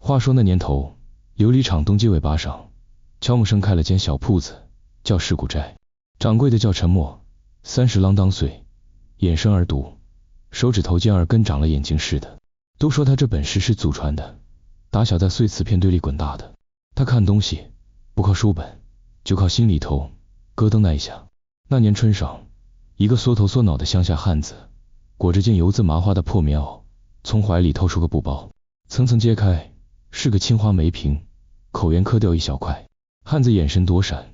话说那年头，琉璃厂东街尾巴上，悄无声开了间小铺子，叫尸骨斋。掌柜的叫陈默，30啷当岁，眼生而独，手指头尖儿跟长了眼睛似的。都说他这本事是祖传的，打小在碎瓷片堆里滚大的。他看东西不靠书本，就靠心里头咯噔那一下。那年春上，一个缩头缩脑的乡下汉子，裹着件油渍麻花的破棉袄，从怀里掏出个布包，层层揭开，是个青花梅瓶，口沿磕掉一小块。汉子眼神躲闪，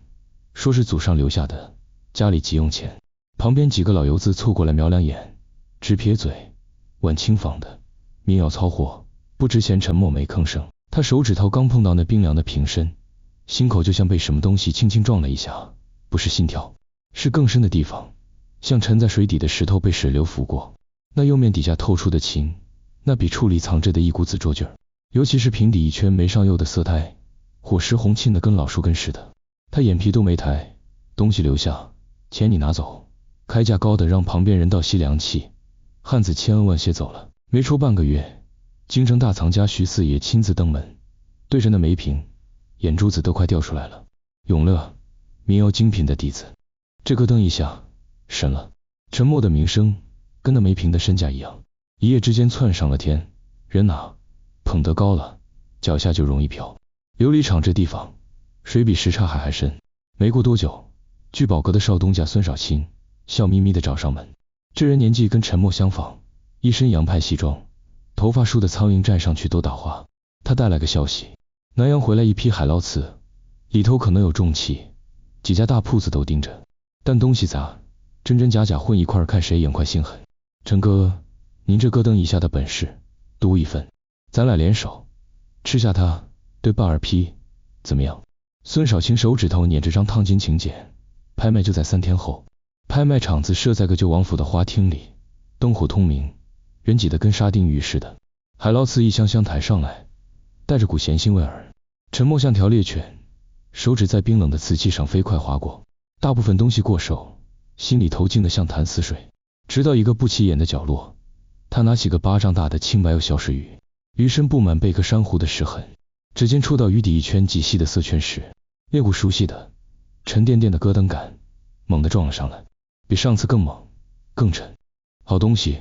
说是祖上留下的，家里急用钱。旁边几个老油子凑过来瞄两眼，直撇嘴，晚清仿的，民谣糙货，不值钱。沉默没吭声。他手指头刚碰到那冰凉的瓶身，心口就像被什么东西轻轻撞了一下，不是心跳，是更深的地方，像沉在水底的石头被水流拂过。那釉面底下透出的情，那笔触里藏着的一股子拙劲儿，尤其是瓶底一圈没上釉的色胎，火石红沁的跟老树根似的。他眼皮都没抬，东西留下，钱你拿走，开价高的让旁边人倒吸凉气。汉子千恩万谢走了。没出半个月，京城大藏家徐四爷亲自登门，对着那梅瓶，眼珠子都快掉出来了。永乐民谣精品的底子，这咯噔一下，神了。沉默的名声跟那梅瓶的身价一样，一夜之间窜上了天。人哪，捧得高了，脚下就容易飘。琉璃厂这地方，水比什刹海还深。没过多久，聚宝阁的少东家孙少卿笑眯眯地找上门。这人年纪跟沉默相仿，一身洋派西装，头发梳的苍蝇站上去都打花。他带来个消息，南阳回来一批海捞瓷，里头可能有重器，几家大铺子都盯着，但东西杂，真真假假混一块，看谁眼快心狠。陈哥，您这咯噔一下的本事，多一份，咱俩联手吃下他，对半2批，怎么样？孙少卿手指头捻着张烫金请柬，拍卖就在3天后。拍卖场子设在个旧王府的花厅里，灯火通明，人挤得跟沙丁鱼似的。海捞瓷一箱箱抬上来，带着股咸腥味儿。沉默像条猎犬，手指在冰冷的瓷器上飞快划过，大部分东西过手，心里头静得像潭死水。直到一个不起眼的角落，他拿起个巴掌大的青白又小石鱼，鱼身布满贝壳珊瑚的石痕，指尖触到鱼底一圈极细的色圈时，那股熟悉的沉甸甸的咯噔感猛地撞了上来，比上次更猛更沉。好东西，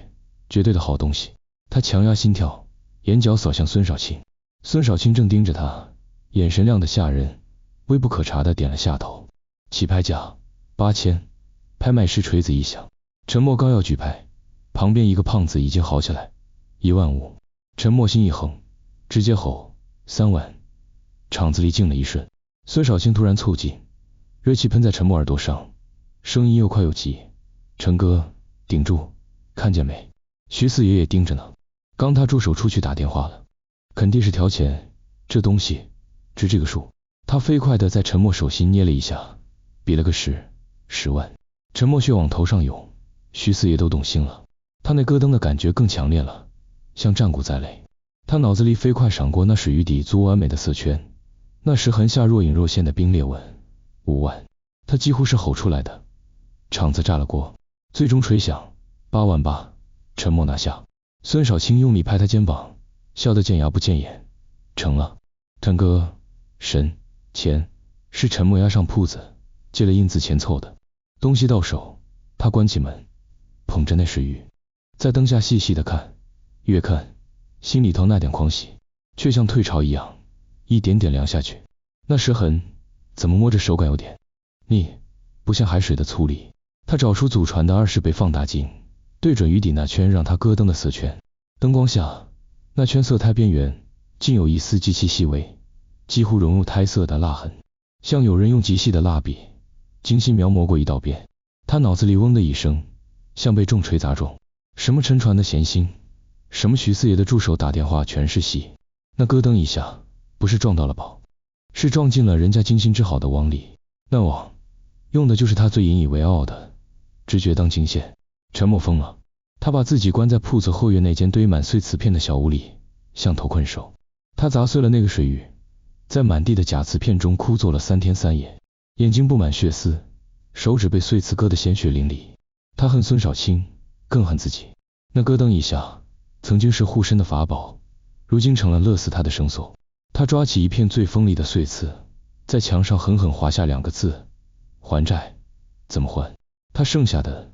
绝对的好东西。他强压心跳，眼角扫向孙少卿。孙少卿正盯着他，眼神亮得吓人，微不可察地点了下头。起拍价8000。拍卖师锤子一响，沉默刚要举牌，旁边一个胖子已经嚎起来，15000。沉默心一横，直接吼3万。场子里静了一瞬，孙少卿突然凑近，热气喷在沉默耳朵上，声音又快又急，陈哥，顶住，看见没？徐四爷也盯着呢，刚他助手出去打电话了，肯定是调钱，这东西值这个数。他飞快地在沉默手心捏了一下，比了个10万。沉默血往头上涌，徐四爷都动心了，他那咯噔的感觉更强烈了，像战鼓在擂。他脑子里飞快闪过那水鱼底足完美的色圈，那石痕下若隐若现的冰裂纹。5万，他几乎是吼出来的。场子炸了锅，最终吹响8万8。沉默拿下。孙少卿用力拍他肩膀，笑得见牙不见眼。成了，陈哥，神。钱是沉默押上铺子，借了印字钱凑的。东西到手，他关起门，捧着那石鱼，在灯下细细的看，越看心里头那点狂喜，却像退潮一样，一点点凉下去。那石痕怎么摸着手感有点腻，不像海水的粗粝。他找出祖传的20倍放大镜，对准鱼底那圈让他咯噔的色圈，灯光下那圈色胎边缘竟有一丝极其细微，几乎融入胎色的蜡痕，像有人用极细的蜡笔精心描摹过一道边。他脑子里嗡的一声，像被重锤砸中，什么沉船的咸腥，什么徐四爷的助手打电话，全是戏。那咯噔一下，不是撞到了宝，是撞进了人家精心织好的网里。那网用的就是他最引以为傲的直觉当金线。沉默疯了，他把自己关在铺子后院那间堆满碎瓷片的小屋里，像头困兽。他砸碎了那个水鱼，在满地的假瓷片中枯坐了3天3夜，眼睛布满血丝，手指被碎瓷割得鲜血淋漓。他恨孙少卿，更恨自己。那咯噔一下，曾经是护身的法宝，如今成了勒死他的绳索。他抓起一片最锋利的碎刺，在墙上狠狠划下2个字：还债。怎么还？他剩下的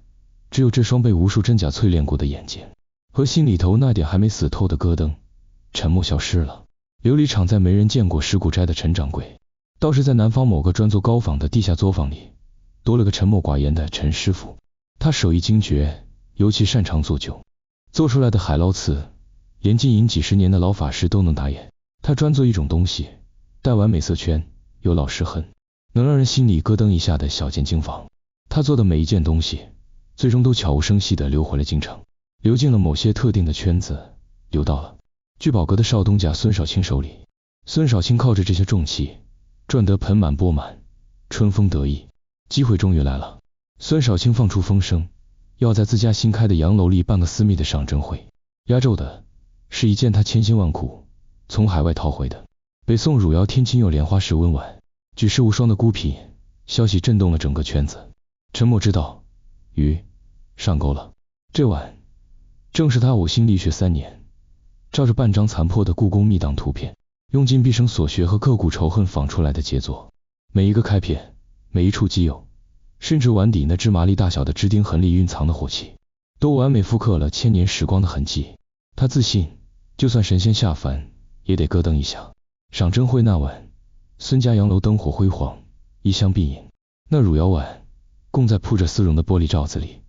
只有这双被无数真假淬炼过的眼睛，和心里头那点还没死透的咯噔。沉默消失了。琉璃厂在没人见过石鼓斋的陈掌柜，倒是在南方某个专做高仿的地下作坊里，多了个沉默寡言的陈师傅。他手艺精绝，尤其擅长做酒，做出来的海捞刺，连经营几10年的老法师都能打眼。他专做一种东西，带完美色圈，有老实痕，能让人心里咯噔一下的小件精房。他做的每一件东西，最终都悄无声息地流回了京城，流进了某些特定的圈子，流到了聚宝阁的少东家孙少卿手里。孙少卿靠着这些重器，赚得盆满钵满，春风得意。机会终于来了，孙少卿放出风声，要在自家新开的洋楼里办个私密的赏珍会。压轴的是一件他千辛万苦从海外淘回的北宋汝窑天青釉莲花石温碗，举世无双的孤品。消息震动了整个圈子。沉默知道，鱼上钩了。这碗正是他呕心沥血3年，照着半张残破的故宫秘档图片，用尽毕生所学和刻骨仇恨仿出来的杰作。每一个开片，每一处基釉，甚至碗底那芝麻粒大小的支钉痕里蕴藏的火气，都完美复刻了千年时光的痕迹。他自信，就算神仙下凡，也得咯噔一下。赏珍会那晚，孙家洋楼灯火辉煌，衣香鬓影。那汝窑碗供在铺着丝绒的玻璃罩子里，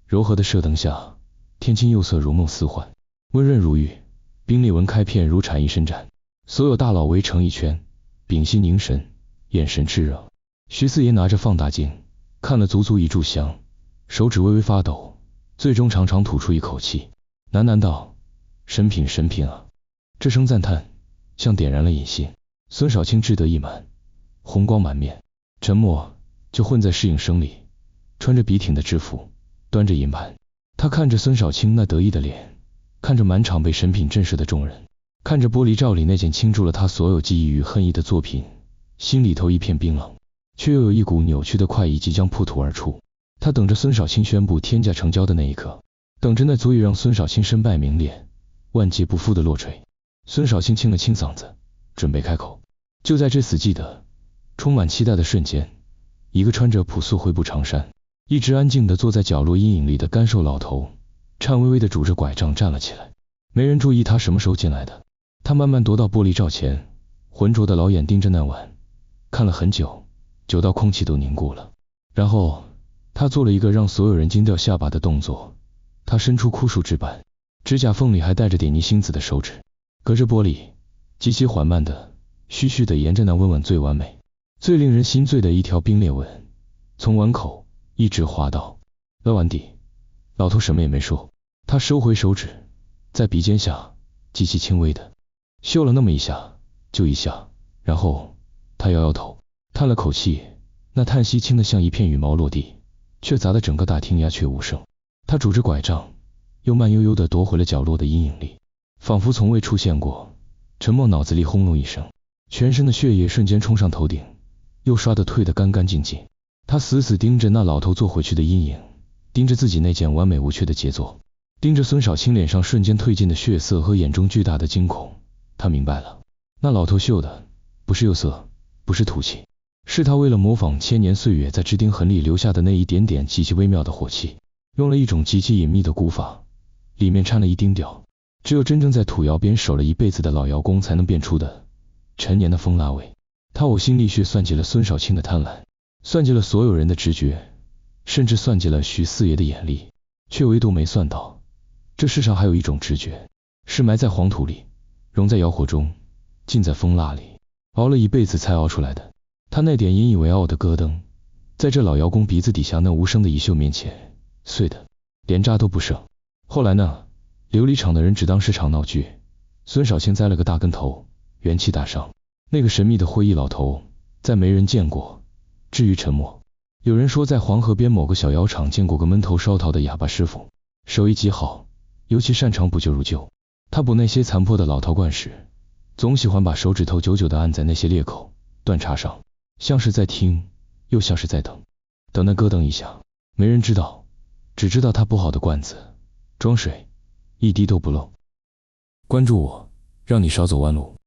柔和的射灯下，天青釉色如梦似幻，温润如玉。冰裂纹开片如蝉翼伸展，所有大佬围成一圈，屏息凝神，眼神炽热。徐四爷拿着放大镜看了足足一炷香，手指微微发抖，最终长长吐出一口气，喃喃道：神品神品啊！这声赞叹像点燃了引信。孙少卿志得意满，红光满面。沉默就混在侍应生里，穿着笔挺的制服，端着银盘。他看着孙少卿那得意的脸，看着满场被神品震慑的众人，看着玻璃罩里那件倾注了他所有记忆与恨意的作品，心里头一片冰冷，却又有一股扭曲的快意即将破土而出。他等着孙少卿宣布天价成交的那一刻，等着那足以让孙少卿身败名裂、万劫不复的落锤。孙少卿清了清嗓子，准备开口。就在这死寂的、充满期待的瞬间，一个穿着朴素灰布长衫，一直安静地坐在角落阴影里的干瘦老头，颤巍巍地拄着拐杖站了起来。没人注意他什么时候进来的，他慢慢踱到玻璃罩前，浑浊的老眼盯着那碗，看了很久，久到空气都凝固了。然后他做了一个让所有人惊掉下巴的动作，他伸出枯树枝般，指甲缝里还带着点泥星子的手指，隔着玻璃，极其缓慢的、徐徐地沿着那温碗最完美、最令人心醉的一条冰裂纹，从碗口一直滑到了碗底。老头什么也没说，他收回手指，在鼻尖下极其轻微的嗅了那么一下，就一下，然后他摇摇头，叹了口气，那叹息轻得像一片羽毛落地，却砸得整个大厅鸦雀无声。他拄着拐杖，又慢悠悠地踱回了角落的阴影里，仿佛从未出现过。沉默脑子里轰隆一声，全身的血液瞬间冲上头顶，又刷得退得干干净净。他死死盯着那老头坐回去的阴影，盯着自己那件完美无缺的杰作，盯着孙少卿脸上瞬间褪尽的血色和眼中巨大的惊恐。他明白了，那老头嗅的不是釉色，不是土气，是他为了模仿千年岁月在支钉痕里留下的那一点点极其微妙的火气，用了一种极其隐秘的古法，里面掺了一丁调只有真正在土窑边守了一辈子的老窑工才能变出的陈年的风辣味。他呕心沥血算计了孙少卿的贪婪，算计了所有人的直觉，甚至算计了徐四爷的眼力，却唯独没算到，这世上还有一种直觉，是埋在黄土里，融在窑火中，浸在风蜡里，熬了一辈子才熬出来的。他那点引以为傲的咯噔，在这老窑工鼻子底下那无声的遗锈面前，碎的连渣都不剩。后来呢，琉璃厂的人只当是场闹剧，孙少卿栽了个大跟头，元气大伤。那个神秘的灰衣老头再没人见过。至于沉默，有人说在黄河边某个小窑厂见过个闷头烧陶的哑巴师傅，手艺极好，尤其擅长补救如旧。他补那些残破的老陶罐时，总喜欢把手指头久久地按在那些裂口、断茬上，像是在听，又像是在等，等那咯噔一下。没人知道，只知道他补好的罐子装水一滴都不漏。关注我，让你少走弯路。